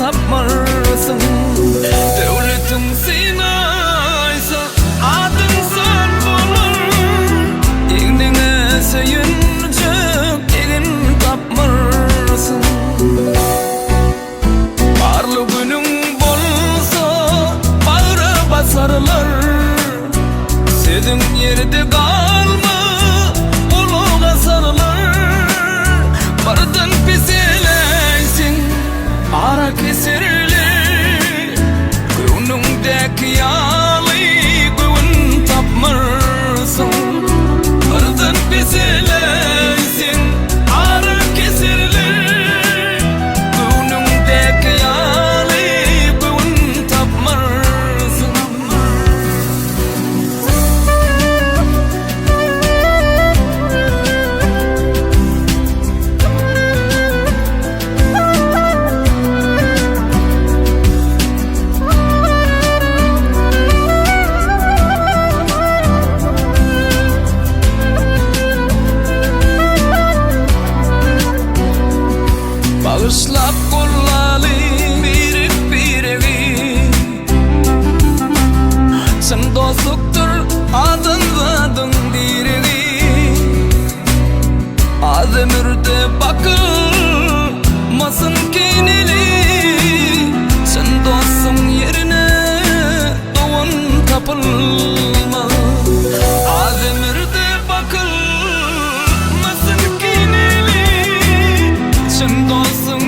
tapmarsın. Devletin sinaysa adın sen bulur. Egnine seyince egin tapmarsın. Barlı günün bolsa bağrı basarlar. Sedin yerde kalma uluğa sarılar. Bardan piseleysin ara keserli. Gönlündeki yalı güven tapmarsın. Bardan piseleysin ara keserli. Gönlündeki yalı güven tapmarsın. Bağışlap kollalı bir evi. Sen dostluktur adın direği. Ademürde bakılmasın kinili. Sen dostsun yerine doğun tapılma. Ademürde bakılmasın kinili. Sen dostsun